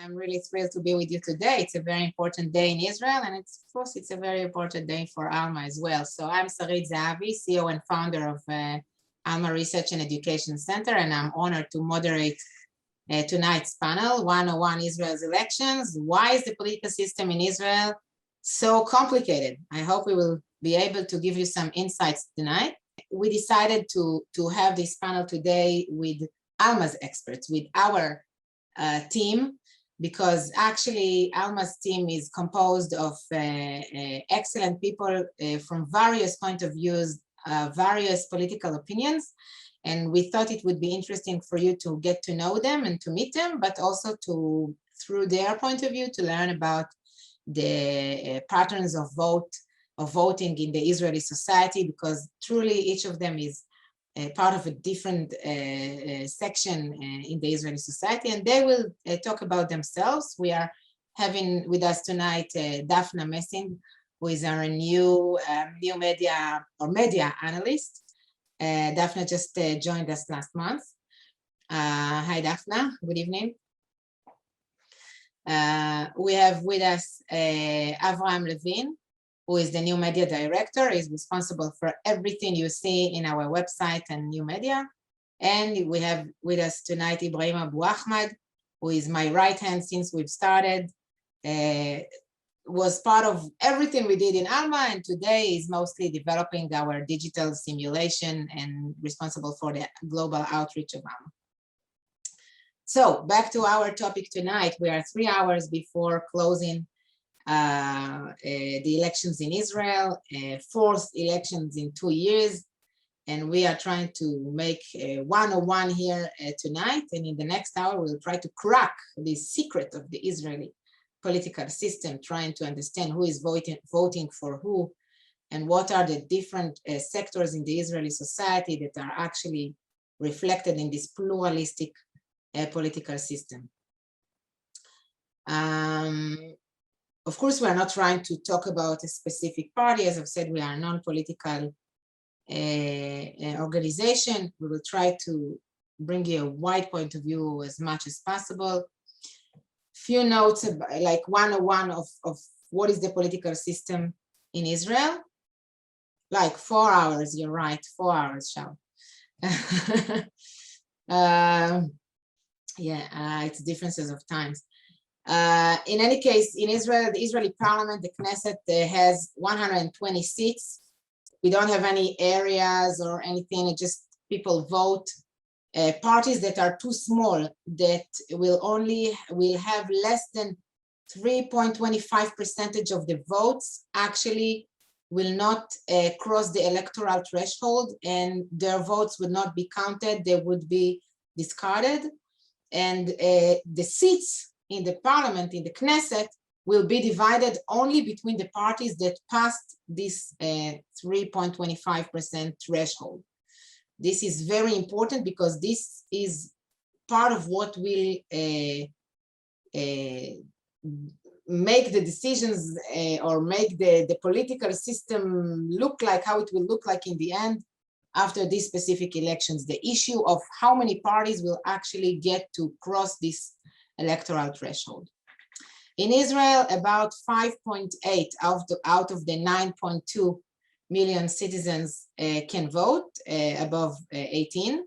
I'm really thrilled to be with you today. It's a very important day in Israel, and of course, it's a very important day for Alma as well. So I'm Sarit Zahavi, CEO and founder of Alma Research and Education Center, and I'm honored to moderate tonight's panel, 101 Israel's Elections. Why is the political system in Israel so complicated? I hope we will be able to give you some insights tonight. We decided to have this panel today with Alma's experts, with our team, because actually Alma's team is composed of excellent people from various point of views, various political opinions. And we thought it would be interesting for you to get to know them and to meet them, but also to, through their point of view, to learn about the patterns of voting in the Israeli society, because truly each of them is part of a different section in the Israeli society, and they will talk about themselves. We are having with us tonight Daphna Messing, who is our new media analyst. Daphna just joined us last month. Hi, Daphna. Good evening. We have with us Avraham Levin, who is the new media director, is responsible for everything you see in our website and new media. And we have with us tonight Ibrahim Abu Ahmad, who is my right hand since we've started, was part of everything we did in Alma, and today is mostly developing our digital simulation and responsible for the global outreach of Alma. So back to our topic tonight. We are 3 hours before closing the elections in Israel, fourth elections in 2 years, and we are trying to make 101 here tonight, and in the next hour we'll try to crack the secret of the Israeli political system, trying to understand who is voting for who, and what are the different sectors in the Israeli society that are actually reflected in this pluralistic political system. Of course, we are not trying to talk about a specific party. As I've said, we are a non-political organization. We will try to bring you a wide point of view as much as possible. Few notes, about, like 101 of what is the political system in Israel. Like 4 hours, you're right, 4 hours, Shal. It's differences of times. In any case, in Israel, the Israeli parliament, the Knesset, has 120 seats. We don't have any areas or anything, it just people vote. Parties that are too small, that will have less than 3.25% of the votes, actually will not cross the electoral threshold, and their votes would not be counted, they would be discarded. And the seats in the parliament, in the Knesset, will be divided only between the parties that passed this 3.25% threshold. This is very important because this is part of what will make the decisions or make the political system look like how it will look like in the end after these specific elections, the issue of how many parties will actually get to cross this electoral threshold. In Israel, about 5.8 out of the 9.2 million citizens can vote above 18.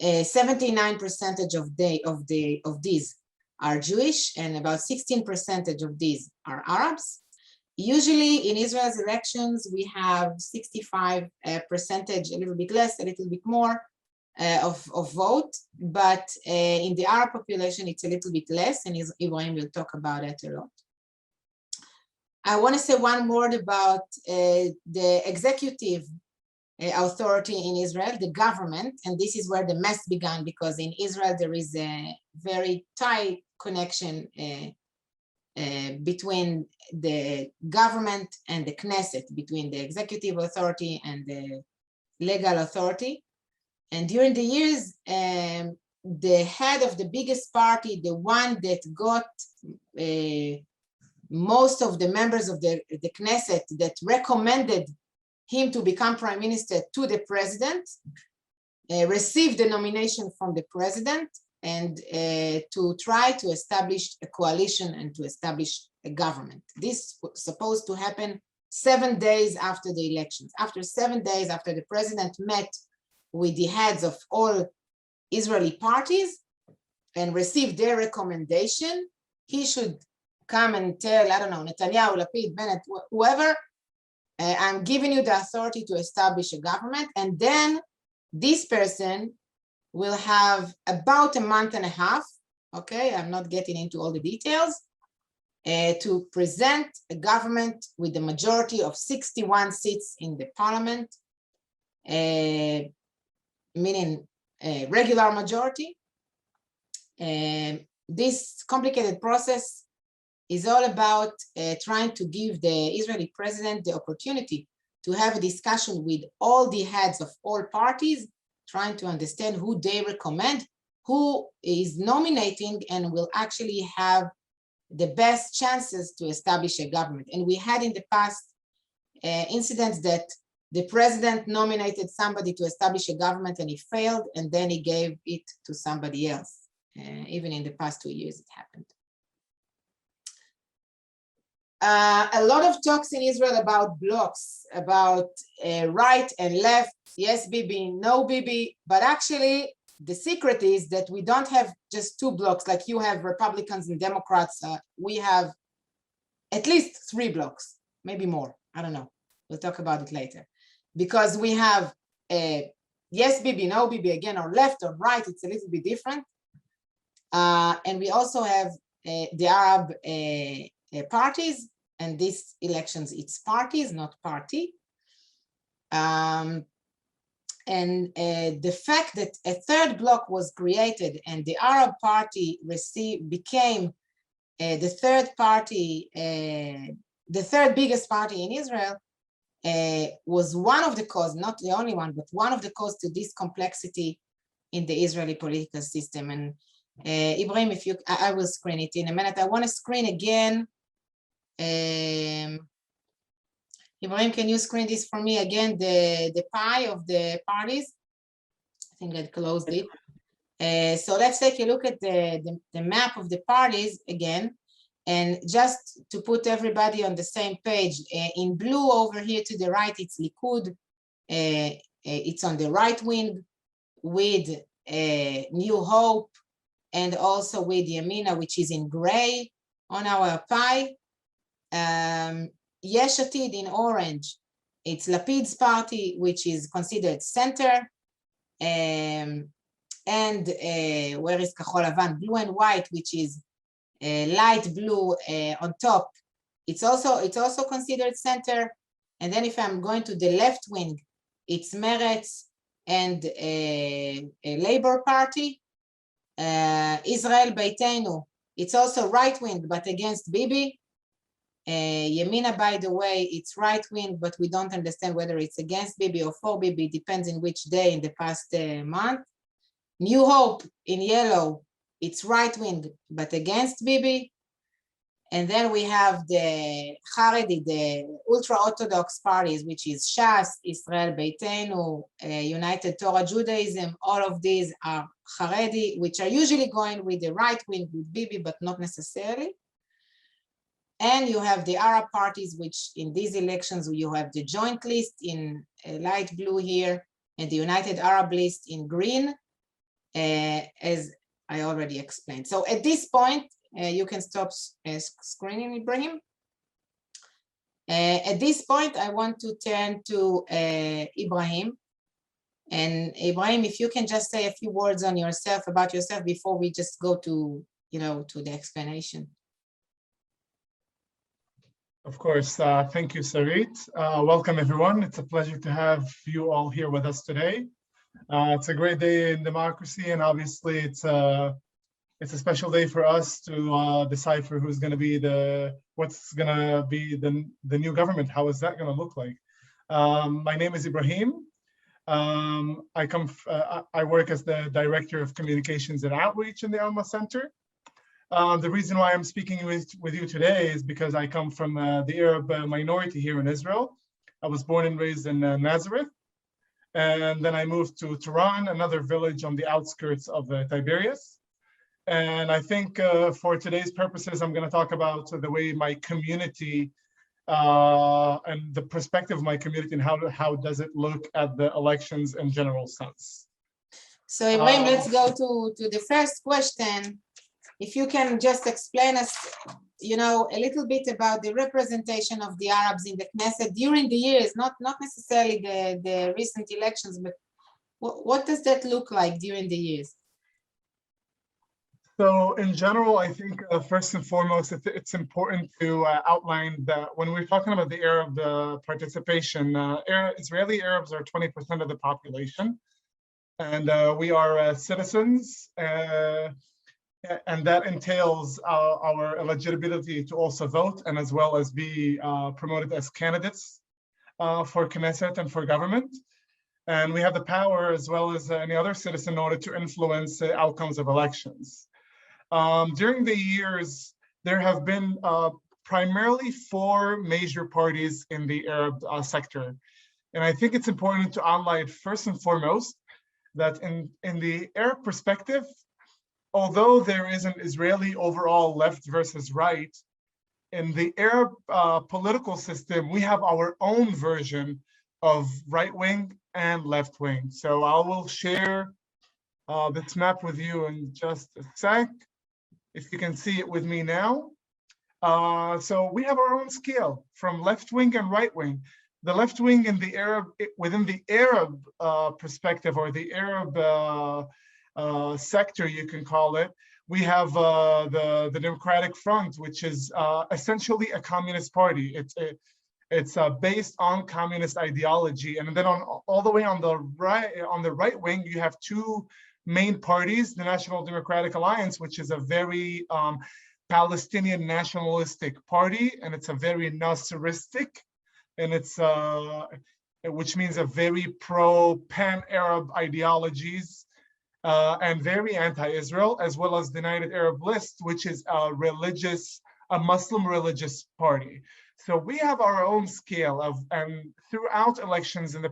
79% of these are Jewish, and about 16% of these are Arabs. Usually in Israel's elections, we have 65%, a little bit less, a little bit more of vote, but in the Arab population, it's a little bit less, and Ibrahim will talk about it a lot. I want to say one word about the executive authority in Israel, the government, and this is where the mess began, because in Israel there is a very tight connection between the government and the Knesset, between the executive authority and the legal authority. And during the years, the head of the biggest party, the one that got most of the members of the Knesset that recommended him to become prime minister to the president, received the nomination from the president, and to try to establish a coalition and to establish a government. This was supposed to happen 7 days after the elections. After 7 days after the president met with the heads of all Israeli parties and received their recommendation, he should come and tell, I don't know, Netanyahu, Lapid, Bennett, whoever, I'm giving you the authority to establish a government. And then this person will have about a month and a half, okay, I'm not getting into all the details, to present a government with a majority of 61 seats in the parliament, meaning a regular majority. This complicated process is all about trying to give the Israeli president the opportunity to have a discussion with all the heads of all parties, trying to understand who they recommend, who is nominating and will actually have the best chances to establish a government. And we had in the past incidents that the president nominated somebody to establish a government and he failed, and then he gave it to somebody else. Even in the past 2 years, it happened. A lot of talks in Israel about blocks, about right and left, yes, Bibi, no Bibi, but actually the secret is that we don't have just 2 blocks, like you have Republicans and Democrats. We have at least 3 blocks, maybe more, I don't know. We'll talk about it later. Because we have yes Bibi, no Bibi, again, or left or right, it's a little bit different. And we also have the Arab parties, and these elections, it's parties, not party. And the fact that a 3rd bloc was created and the Arab party became the 3rd party, the 3rd biggest party in Israel, was one of the cause, not the only one, but one of the cause to this complexity in the Israeli political system. And Ibrahim, if you, I will screen it in a minute. I want to screen again. Ibrahim, can you screen this for me again, the pie of the parties? I think I closed it. So let's take a look at the map of the parties again. And just to put everybody on the same page, in blue over here to the right, it's Likud. It's on the right wing with New Hope, and also with Yamina, which is in gray on our pie. Yesh Atid in orange, it's Lapid's party, which is considered center. And where is Kahol Lavan? Blue and white, which is light blue on top. It's also considered center. And then if I'm going to the left wing, it's Meretz and a Labor Party. Israel Beitenu, it's also right wing, but against Bibi. Yamina, by the way, it's right wing, but we don't understand whether it's against Bibi or for Bibi, depends in which day in the past month. New Hope in yellow, it's right wing, but against Bibi. And then we have the Haredi, the ultra-orthodox parties, which is Shas, Israel Beitenu, United Torah Judaism. All of these are Haredi, which are usually going with the right wing with Bibi, but not necessarily. And you have the Arab parties, which in these elections, you have the joint list in light blue here, and the United Arab list in green, as I already explained. So at this point, you can stop screening, Ibrahim. At this point, I want to turn to Ibrahim. And Ibrahim, if you can just say a few words on yourself, about yourself, before we just go to, to the explanation. Of course. Thank you, Sarit. Welcome, everyone. It's a pleasure to have you all here with us today. It's a great day in democracy, and obviously it's a special day for us to decipher who's going to be what's going to be the new government. How is that going to look like? My name is Ibrahim. I work as the Director of Communications and Outreach in the Alma Center. The reason why I'm speaking with you today is because I come from the Arab minority here in Israel. I was born and raised in Nazareth, and then I moved to Tehran, another village on the outskirts of Tiberias. And I think for today's purposes, I'm going to talk about the way my community and the perspective of my community and how does it look at the elections in general sense. So Ibrahim, let's go to the first question. If you can just explain us, a little bit about the representation of the Arabs in the Knesset during the years, not necessarily the recent elections, but what does that look like during the years? So in general, I think first and foremost, it's important to outline that when we're talking about the Arab participation, Israeli Arabs are 20% of the population, and we are citizens, and that entails our eligibility to also vote and as well as be promoted as candidates for Knesset and for government. And we have the power as well as any other citizen in order to influence the outcomes of elections. During the years, there have been primarily 4 major parties in the Arab sector. And I think it's important to highlight first and foremost that in the Arab perspective, although there is an Israeli overall left versus right, in the Arab political system, we have our own version of right wing and left wing. So I will share this map with you in just a sec. If you can see it with me now. So we have our own scale from left wing and right wing. The left wing in the within the Arab perspective or the Arab sector, you can call it, we have the Democratic Front, which is essentially a communist party. It's based on communist ideology. And then all the way on the right wing, you have 2 main parties, the National Democratic Alliance, which is a very Palestinian nationalistic party, and it's a very Nasseristic, and it's which means a very pro-pan-Arab ideologies and very anti-Israel, as well as the United Arab List, which is a Muslim religious party. So we have our own scale and throughout elections in the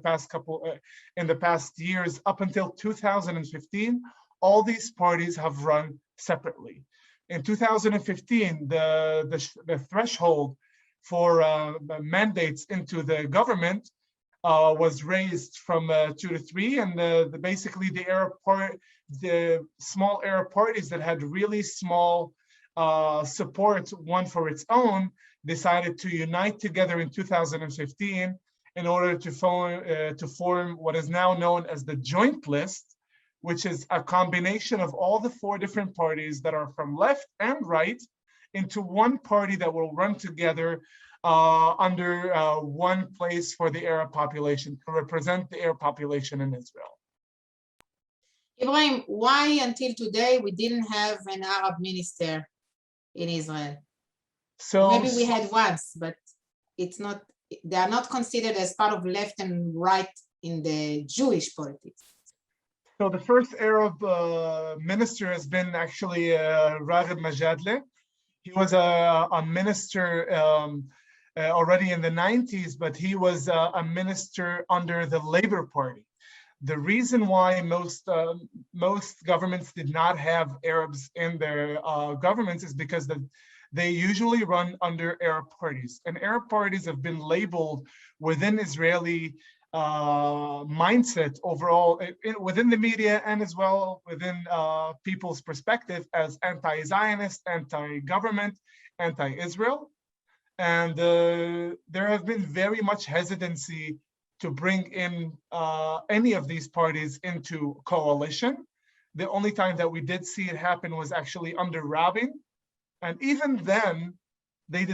past years, up until 2015, all these parties have run separately. In 2015, the threshold for mandates into the government was raised from 2 to 3, and basically the small Arab parties that had really small support, one for its own, decided to unite together in 2015 in order to form what is now known as the Joint List, which is a combination of all the 4 different parties that are from left and right into one party that will run together under one place for the Arab population, to represent the Arab population in Israel. Ibrahim, why until today we didn't have an Arab minister in Israel? So maybe we had once, but they are not considered as part of left and right in the Jewish politics. So the first Arab minister has been actually Raghib Majadle. He was a minister already in the 90s, but he was a minister under the Labor Party. The reason why most governments did not have Arabs in their governments is because they usually run under Arab parties, and Arab parties have been labeled within Israeli mindset overall, within the media and as well within people's perspective, as anti-Zionist, anti-government, anti-Israel. And there have been very much hesitancy to bring in any of these parties into coalition. The only time that we did see it happen was actually under Rabin. And even then, they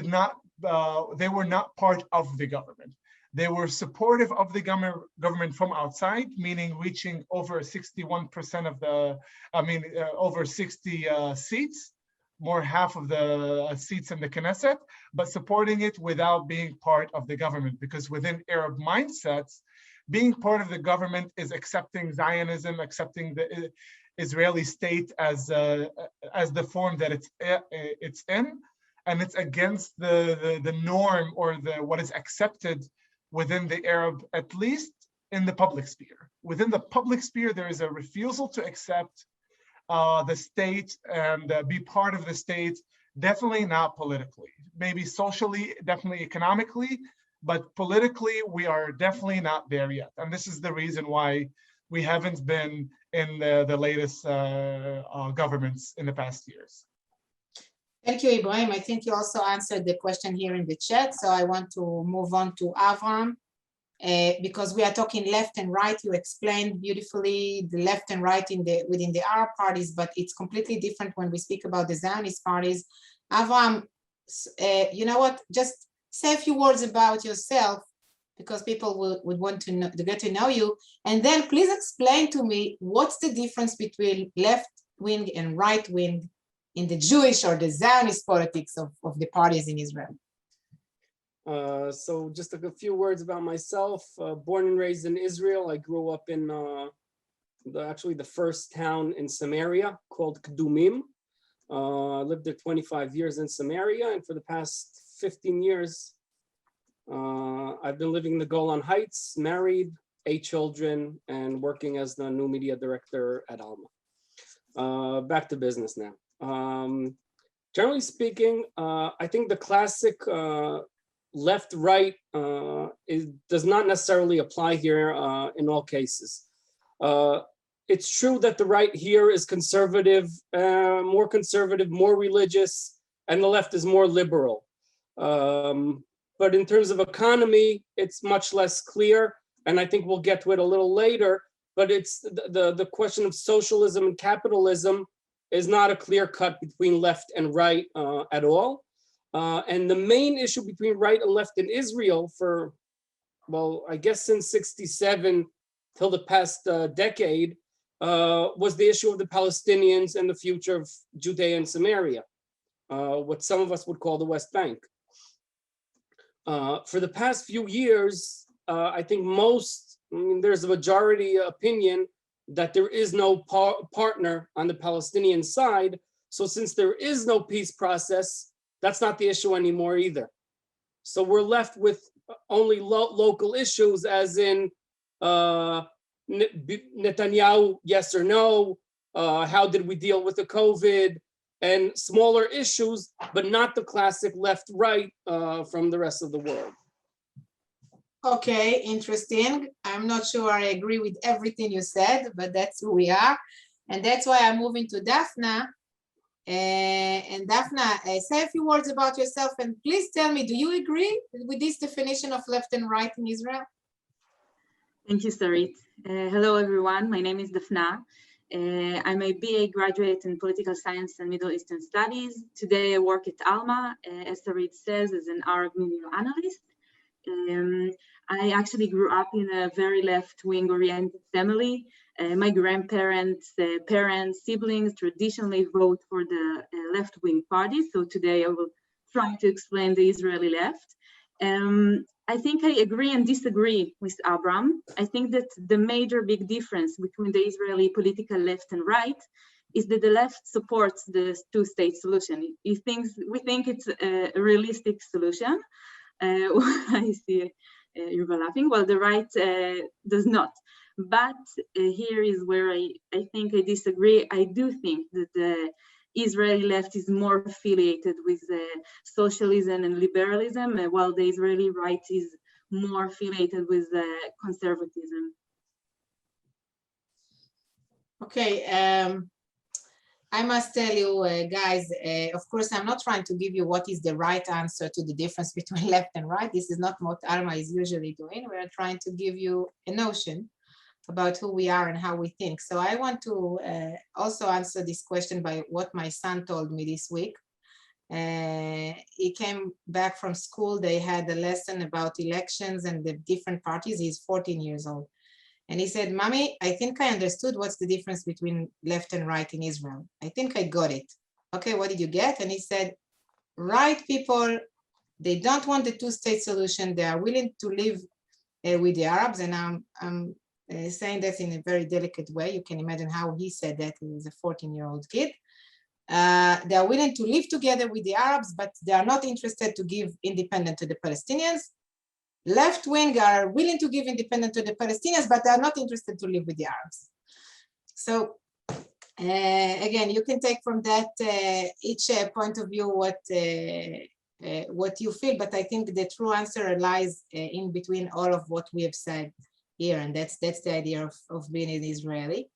were not part of the government. They were supportive of the government from outside, meaning reaching over 61% of over 60 seats, more half of the seats in the Knesset, but supporting it without being part of the government, because within Arab mindsets, being part of the government is accepting Zionism, accepting the Israeli state as the form that it's in, and it's against the norm or what is accepted within the Arab, at least in the public sphere. Within the public sphere, there is a refusal to accept the state and be part of the state, definitely not politically. Maybe socially, definitely economically, but politically, we are definitely not there yet. And this is the reason why we haven't been in the latest governments in the past years. Thank you, Ibrahim. I think you also answered the question here in the chat. So I want to move on to Avram. Because we are talking left and right, you explained beautifully the left and right within the Arab parties, but it's completely different when we speak about the Zionist parties. Avram, you know what? Just say a few words about yourself, because people would want to get to know you, and then please explain to me what's the difference between left wing and right wing in the Jewish or the Zionist politics of the parties in Israel. So just a few words about myself. Born and raised in Israel. I grew up in actually the first town in Samaria called Kedumim. I lived there 25 years in Samaria, and for the past 15 years, I've been living in the Golan Heights, married, 8 children, and working as the new media director at Alma. Back to business now. Generally speaking, I think the classic left-right does not necessarily apply here in all cases. It's true that the right here is conservative, more religious, and the left is more liberal. But in terms of economy, it's much less clear, and I think we'll get to it a little later, but it's the question of socialism and capitalism is not a clear cut between left and right at all. And the main issue between right and left in Israel for, well, I guess since '67 till the past decade, was the issue of the Palestinians and the future of Judea and Samaria, what some of us would call the West Bank. For the past few years, I think there's a majority opinion that there is no partner on the Palestinian side. So since there is no peace process, that's not the issue anymore either. So we're left with only local issues, as in Netanyahu, yes or no, how did we deal with the COVID, and smaller issues, but not the classic left-right from the rest of the world. Okay, interesting. I'm not sure I agree with everything you said, but that's who we are. And that's why I'm moving to Daphna. And Daphna, say a few words about yourself, and please tell me, do you agree with this definition of left and right in Israel? Thank you, Sarit. Hello, everyone. My name is Daphna. I'm a BA graduate in Political Science and Middle Eastern Studies. Today, I work at Alma, as Sarit says, as an Arab media analyst. I actually grew up in a very left-wing oriented family. My grandparents, parents, siblings traditionally vote for the left-wing party. So today I will try to explain the Israeli left. I think I agree and disagree with Abram. I think that the major big difference between the Israeli political left and right is that the left supports the two-state solution. We think it's a realistic solution. I see you're laughing. Well, the right does not. But here is where I think I disagree. I do think that the Israeli left is more affiliated with socialism and liberalism, while the Israeli right is more affiliated with conservatism. Okay, I must tell you guys, of course, I'm not trying to give you what is the right answer to the difference between left and right. This is not what Alma is usually doing. We're trying to give you a notion about who we are and how we think. So I want to also answer this question by what my son told me this week. He came back from school. They had a lesson about elections and the different parties. He's 14 years old. And he said, Mommy, I think I understood what's the difference between left and right in Israel. I think I got it. Okay, what did you get? And he said, right people, they don't want the two-state solution. They are willing to live with the Arabs. And I'm saying that in a very delicate way. You can imagine how he said that. He was a 14-year-old kid. They are willing to live together with the Arabs, but they are not interested to give independence to the Palestinians. Left wing are willing to give independence to the Palestinians, but they are not interested to live with the Arabs. So Again, you can take from that each point of view what you feel, but I think the true answer lies in between all of what we have said here, and that's the idea of being an Israeli.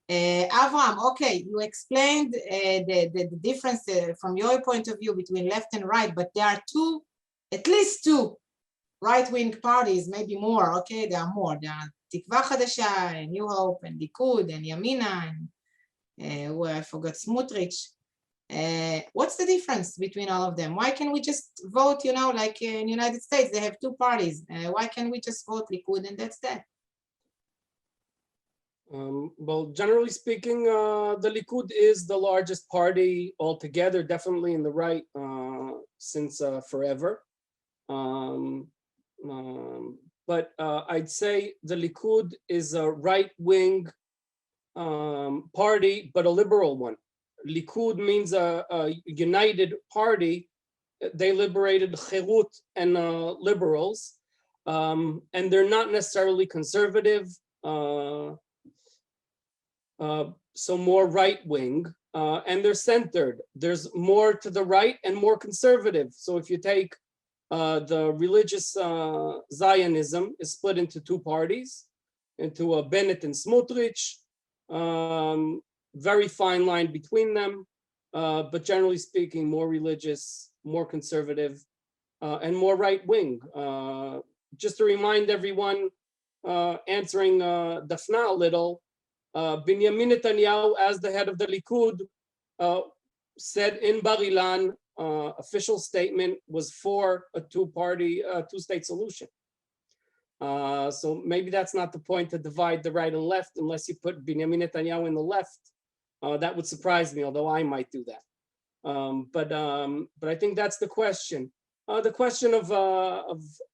Avraham, okay, you explained the difference from your point of view between left and right, but there are at least two right-wing parties, maybe more, okay, there are more. There are Tikva Hadasha, and New Hope, and Likud, and Yamina, and where I forgot Smutrich. What's the difference between all of them? Why can't we just vote, like in the United States, they have two parties. Why can't we just vote Likud and that's that? Well, generally speaking, the Likud is the largest party altogether, definitely in the right since forever. But I'd say the Likud is a right-wing party, but a liberal one. Likud means a united party. They liberated Cherut and liberals, and they're not necessarily conservative, so more right-wing, and they're centered. There's more to the right and more conservative. So if you take the religious Zionism is split into two parties, into Bennett and Smutrich. Very fine line between them, but generally speaking, more religious, more conservative, and more right-wing. Just to remind everyone, answering Daphna a little, Benjamin Netanyahu, as the head of the Likud, said in Bar Ilan, official statement was for a two-state solution. So maybe that's not the point to divide the right and left, unless you put Benjamin Netanyahu in the left. That would surprise me, although I might do that. But I think that's the question. The question of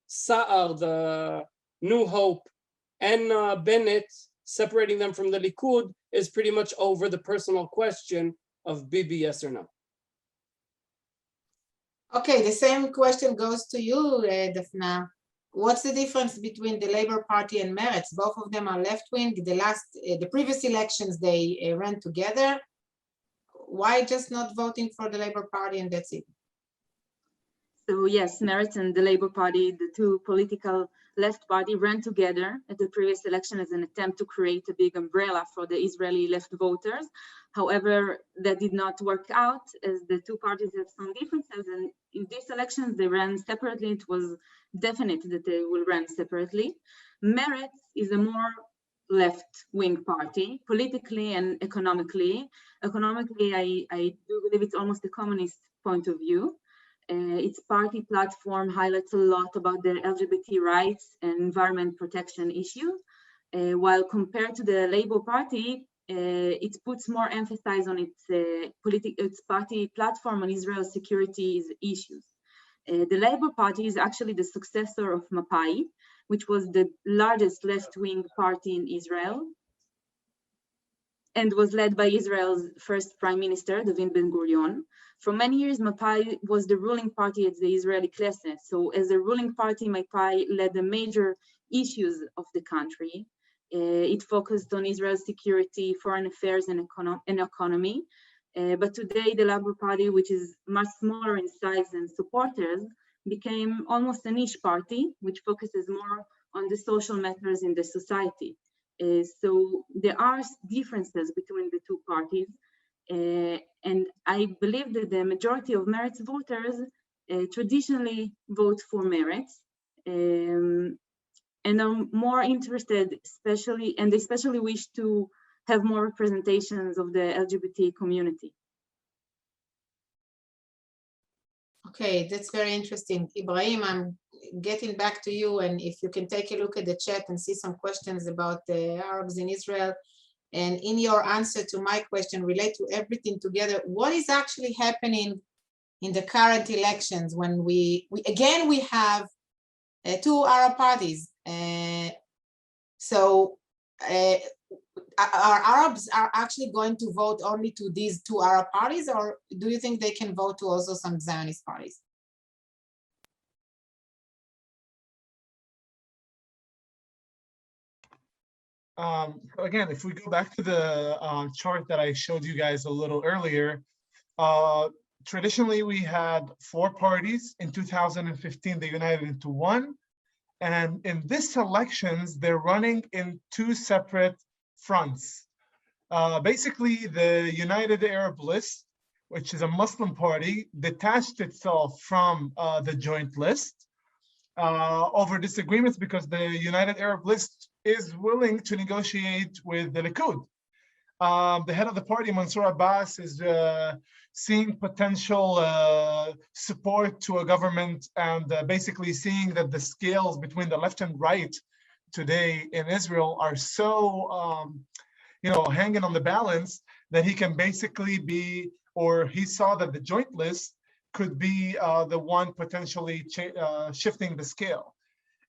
Sa'ar, the New Hope, and Bennett, separating them from the Likud, is pretty much over the personal question of Bibi, yes or no. Okay, the same question goes to you, Daphna. What's the difference between the Labour Party and Meretz? Both of them are left-wing. The previous elections, they ran together. Why just not voting for the Labour Party and that's it? So yes, Meretz and the Labour Party, the two political left party, ran together at the previous election as an attempt to create a big umbrella for the Israeli left voters. However, that did not work out, as the two parties have some differences, and in these elections they ran separately. It was definite that they will run separately. Meretz is a more left-wing party, politically and economically. Economically, I do believe it's almost a communist point of view. Its party platform highlights a lot about the LGBT rights and environment protection issues, while compared to the Labour Party, it puts more emphasis on its party platform on Israel's security issues. The Labour Party is actually the successor of Mapai, which was the largest left-wing party in Israel, and was led by Israel's first Prime Minister, David Ben-Gurion. For many years, Mapai was the ruling party at the Israeli Knesset. So as a ruling party, Mapai led the major issues of the country. It focused on Israel's security, foreign affairs, and economy. But today, the Labour Party, which is much smaller in size and supporters, became almost a niche party, which focuses more on the social matters in the society. So there are differences between the two parties. And I believe that the majority of Meretz voters traditionally vote for Meretz and are more interested, especially wish to have more representations of the LGBT community. Okay, that's very interesting. Ibrahim, I'm getting back to you, and if you can take a look at the chat and see some questions about the Arabs in Israel, and in your answer to my question, relate to everything together. What is actually happening in the current elections when we have two Arab parties? Are Arabs actually going to vote only to these two Arab parties, or do you think they can vote to also some Zionist parties? Again, if we go back to the chart that I showed you guys a little earlier, traditionally we had 4 parties. In 2015, they united into one. And in this elections, they're running in 2 separate fronts. Basically, the United Arab List, which is a Muslim party, detached itself from the joint list over disagreements because the United Arab List is willing to negotiate with the Likud. The head of the party, Mansour Abbas, is seeing potential support to a government and basically seeing that the scales between the left and right today in Israel are so, hanging on the balance that he can basically be, or he saw that the joint list could be the one potentially shifting the scale.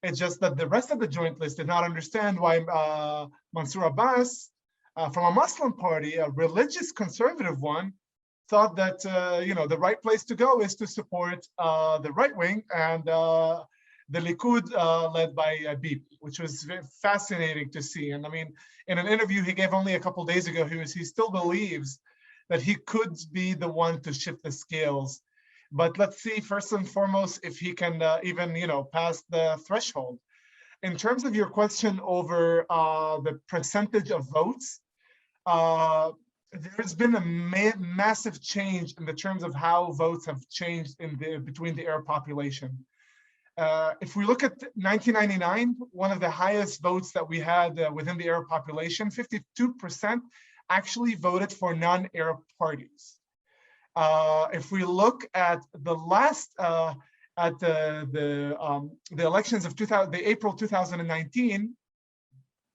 It's just that the rest of the joint list did not understand why Mansour Abbas, from a Muslim party, a religious conservative one, thought that the right place to go is to support the right wing and the Likud led by Bibi, which was very fascinating to see. And I mean, in an interview he gave only a couple days ago, he still believes that he could be the one to shift the scales. But let's see first and foremost if he can even pass the threshold. In terms of your question over the percentage of votes, there's been a massive change in the terms of how votes have changed between the Arab population. If we look at 1999, one of the highest votes that we had within the Arab population, 52% actually voted for non-Arab parties. If we look at the last, at the elections of April 2019,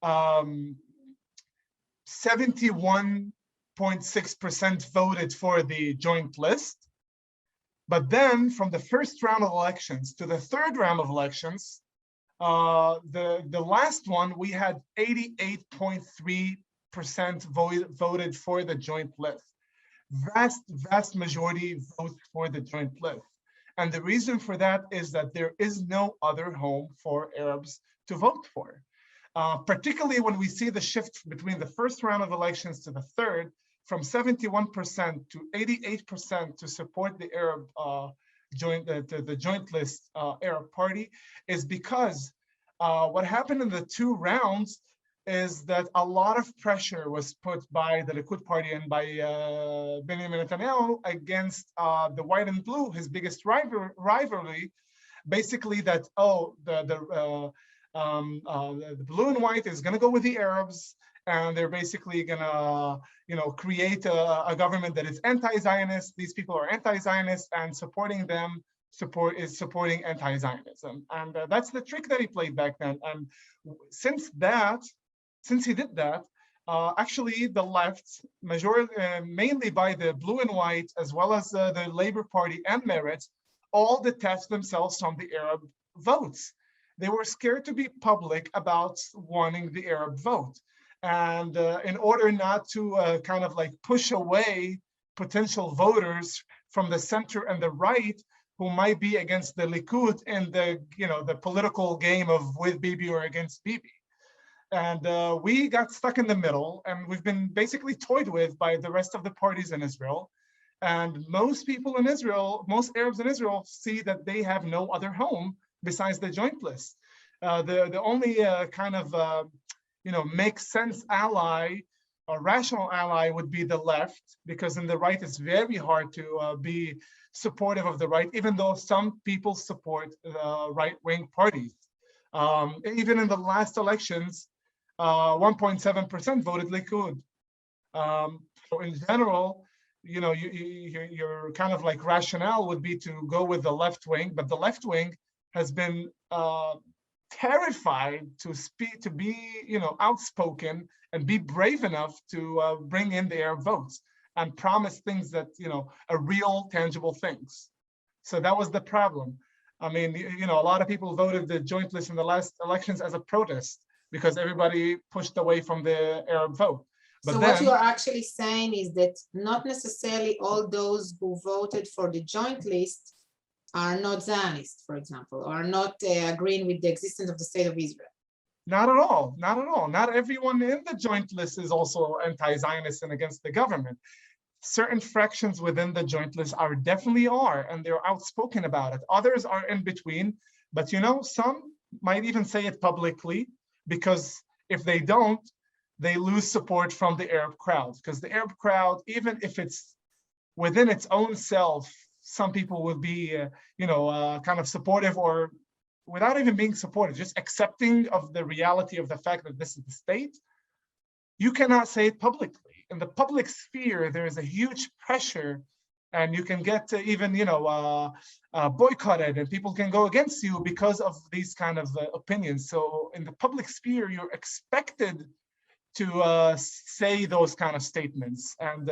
71.6% voted for the joint list. But then from the first round of elections to the third round of elections, the last one, we had 88.3% voted for the joint list. Vast majority vote for the joint list. And the reason for that is that there is no other home for Arabs to vote for. Particularly when we see the shift between the first round of elections to the third, from 71% to 88% to support the Arab the joint list Arab party, is because what happened in the 2 rounds is that a lot of pressure was put by the Likud party and by Benjamin Netanyahu against the white and blue, his biggest rivalry, basically that, the blue and white is going to go with the Arabs, and they're basically going to, create a government that is anti-Zionist. These people are anti-Zionist, and supporting them is supporting anti-Zionism. And that's the trick that he played back then. And since he did that, actually the left, mainly by the blue and white, as well as the Labour Party and Meretz, all detached themselves from the Arab votes. They were scared to be public about wanting the Arab vote. And in order not to kind of like push away potential voters from the center and the right who might be against the Likud in the political game of with Bibi or against Bibi. And we got stuck in the middle, and we've been basically toyed with by the rest of the parties in Israel. And most people in Israel, most Arabs in Israel, see that they have no other home besides the joint list. The only kind of make sense ally or rational ally would be the left, because in the right it's very hard to be supportive of the right, even though some people support the right-wing parties. Even in the last elections, 1.7% voted Likud. So in general, your kind of like rationale would be to go with the left wing, but the left wing has been terrified to be outspoken and be brave enough to bring in the Arab votes and promise things that are real, tangible things. So that was the problem. I mean, a lot of people voted the joint list in the last elections as a protest because everybody pushed away from the Arab vote. But so what you are actually saying is that not necessarily all those who voted for the joint list are not Zionist, for example, or are not agreeing with the existence of the state of Israel. Not at all, not at all. Not everyone in the joint list is also anti-Zionist and against the government. Certain fractions within the joint list definitely are, and they're outspoken about it. Others are in between, but some might even say it publicly, because if they don't, they lose support from the Arab crowd. Because the Arab crowd, even if it's within its own self, some people will be, kind of supportive, or without even being supportive, just accepting of the reality of the fact that this is the state. You cannot say it publicly. In the public sphere, there is a huge pressure, and you can get even, boycotted, and people can go against you because of these kind of opinions. So in the public sphere, you're expected to say those kind of statements, and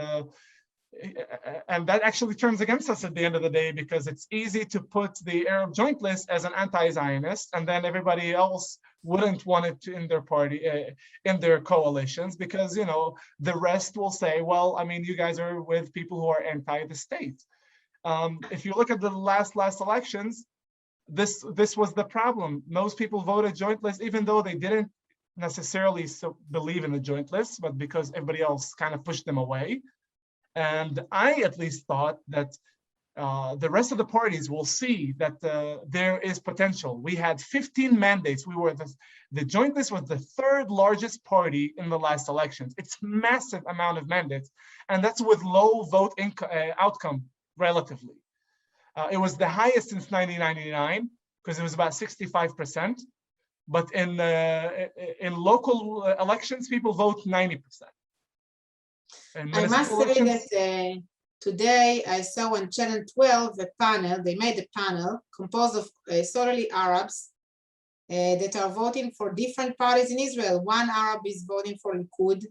that actually turns against us at the end of the day, because it's easy to put the Arab joint list as an anti-Zionist, and then everybody else wouldn't want it in their party, in their coalitions, because the rest will say, well, I mean, you guys are with people who are anti the state. If you look at the last elections, this was the problem. Most people voted joint list, even though they didn't necessarily believe in the joint list, but because everybody else kind of pushed them away. And I at least thought that the rest of the parties will see that there is potential. We had 15 mandates. We were the joint list was the third largest party in the last elections. It's massive amount of mandates, and that's with low vote outcome relatively. It was the highest since 1999, because it was about 65%. But in local elections, people vote 90%. I must say that today I saw on Channel 12 a panel. They made a panel composed of solely Arabs that are voting for different parties in Israel. One Arab is voting for Likud.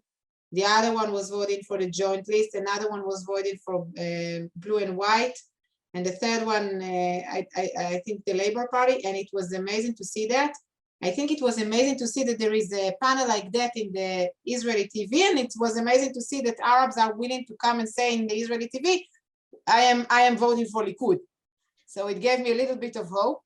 The other one was voting for the joint list. Another one was voting for blue and white. And the third one, I think the Labour Party. And it was amazing to see that. I think it was amazing to see that there is a panel like that in the Israeli TV, and it was amazing to see that Arabs are willing to come and say in the Israeli TV, I am voting for Likud. So it gave me a little bit of hope.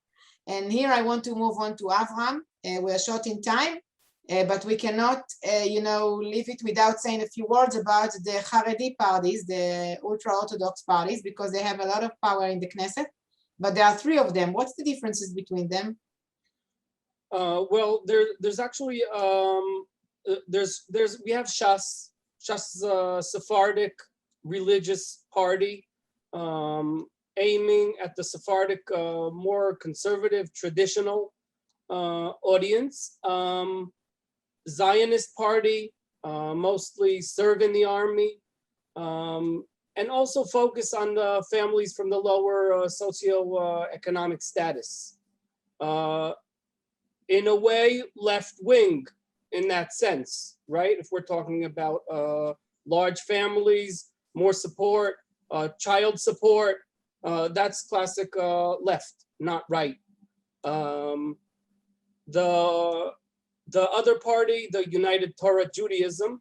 And here I want to move on to Avraham. We're short in time, but we cannot, leave it without saying a few words about the Haredi parties, the ultra-orthodox parties, because they have a lot of power in the Knesset. But there are three of them. What's the differences between them? Well, there's actually we have Shas Sephardic religious party, aiming at the Sephardic more conservative traditional audience. Zionist party, mostly serve in the army, and also focus on the families from the lower socioeconomic status. In a way, left wing in that sense, right? If we're talking about large families, more support, child support, that's classic left, not right. The other party, the United Torah Judaism,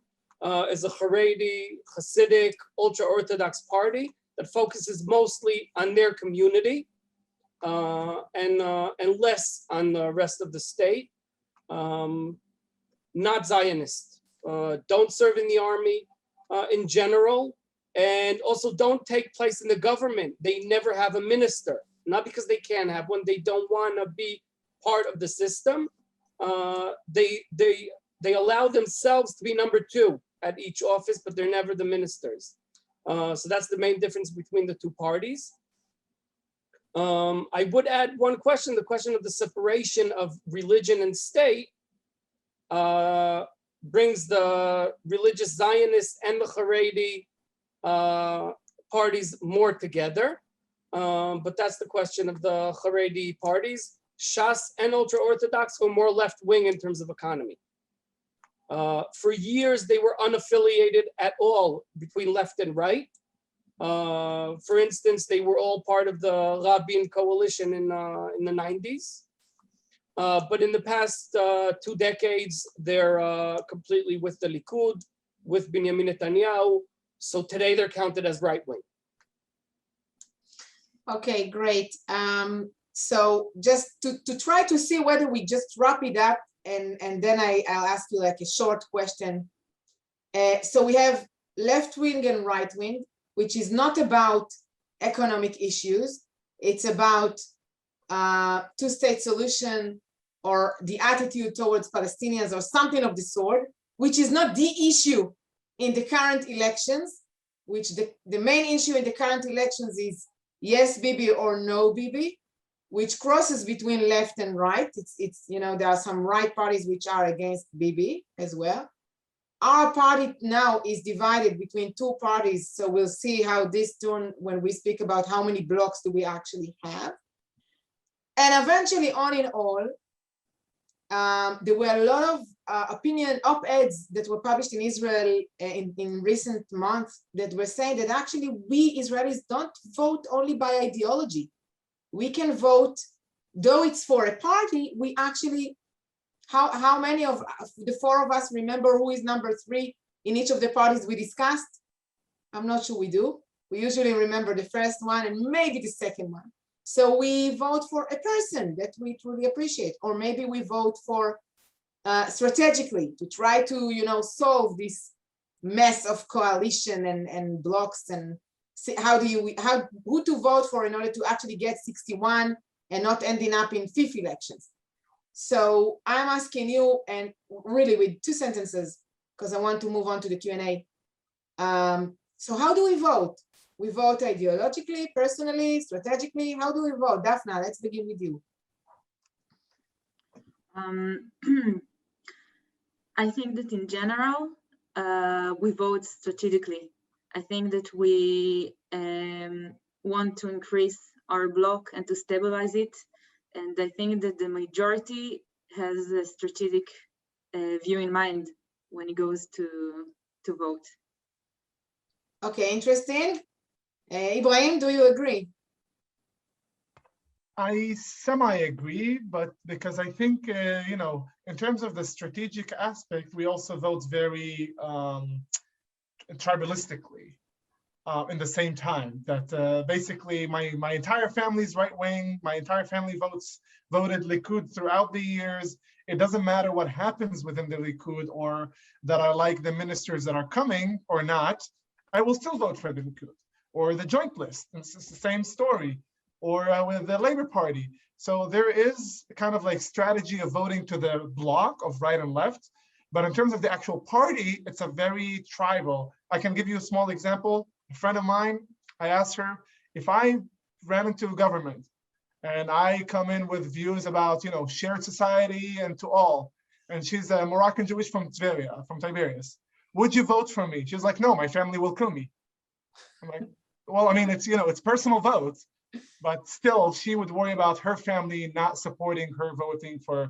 is a Haredi, Hasidic, ultra-Orthodox party that focuses mostly on their community. And less on the rest of the state. Not Zionist. Don't serve in the army in general, and also don't take place in the government. They never have a minister, not because they can't have one. They don't want to be part of the system. They allow themselves to be number two at each office, but they're never the ministers. So that's the main difference between the two parties. I would add one question, the question of the separation of religion and state brings the religious Zionists and the Haredi parties more together. But that's the question of the Haredi parties, Shas and ultra-Orthodox, who are more left-wing in terms of economy. For years, they were unaffiliated at all between left and right. For instance, they were all part of the Rabin coalition in the 90s. But in the past 2 decades, they're completely with the Likud, with Benjamin Netanyahu. So today they're counted as right-wing. Okay, great. So just to try to see whether we just wrap it up and then I'll ask you like a short question. So we have left wing and right wing, which is not about economic issues. It's about two-state solution or the attitude towards Palestinians or something of the sort, which is not the issue in the current elections, which the main issue in the current elections is yes, Bibi or no Bibi, which crosses between left and right. It's you know, there are some right parties which are against Bibi as well. Our party now is divided between two parties. So we'll see how this turn when we speak about how many blocks do we actually have. And eventually, all in all, there were a lot of opinion op-eds that were published in Israel in recent months that were saying that actually we Israelis don't vote only by ideology. We can vote, though it's for a party, we actually, how many of the four of us remember who is number 3 in each of the parties we discussed? I'm not sure we do. We usually remember the first one and maybe the second one. So we vote for a person that we truly appreciate, or maybe we vote for strategically to try to, you know, solve this mess of coalition and blocks and see who to vote for in order to actually get 61 and not ending up in 5 elections. So I'm asking you, and really with 2 sentences, because I want to move on to the Q&A. So how do we vote? We vote ideologically, personally, strategically. How do we vote? Daphna, let's begin with you. I think that in general, we vote strategically. I think that we want to increase our bloc and to stabilize it. And I think that the majority has a strategic view in mind when it goes to vote. Okay, interesting. Ibrahim, do you agree? I semi-agree, but because I think, you know, in terms of the strategic aspect, we also vote very tribalistically in the same time. That basically my entire family's right wing, my entire family voted Likud throughout the years. It doesn't matter what happens within the Likud or that I like the ministers that are coming or not, I will still vote for the Likud. Or the joint list, it's the same story, or with the Labor Party. So there is kind of like strategy of voting to the bloc of right and left, but in terms of the actual party, it's a very tribal. I can give you a small example. A friend of mine, I asked her, if I ran into government and I come in with views about, you know, shared society and to all, and she's a Moroccan Jewish from Tiberias, would you vote for me? She's like, no, my family will kill me. I'm like, well, I mean, it's, you know, it's personal votes, but still she would worry about her family not supporting her voting for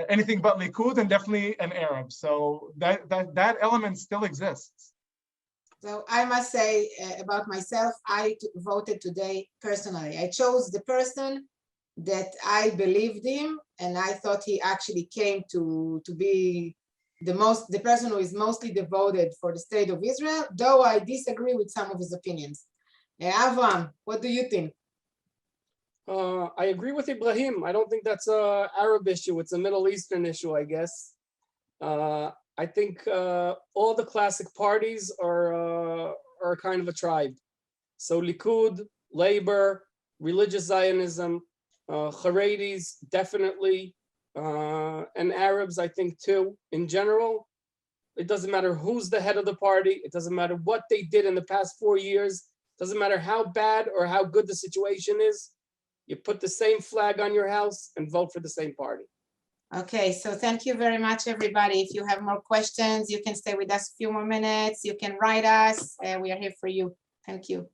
anything but Likud and definitely an Arab. So that element still exists. So I must say about myself, I voted today personally. I chose the person that I believed in, and I thought he actually came to be the person who is mostly devoted for the state of Israel, though I disagree with some of his opinions. Avram, what do you think? I agree with Ibrahim. I don't think that's an Arab issue. It's a Middle Eastern issue, I guess. I think all the classic parties are kind of a tribe. So Likud, Labor, religious Zionism, Haredis, definitely, and Arabs, I think too. In general, it doesn't matter who's the head of the party. It doesn't matter what they did in the past 4 years. Doesn't matter how bad or how good the situation is. You put the same flag on your house and vote for the same party. Okay, so thank you very much, everybody. If you have more questions, you can stay with us a few more minutes. You can write us. We are here for you. Thank you.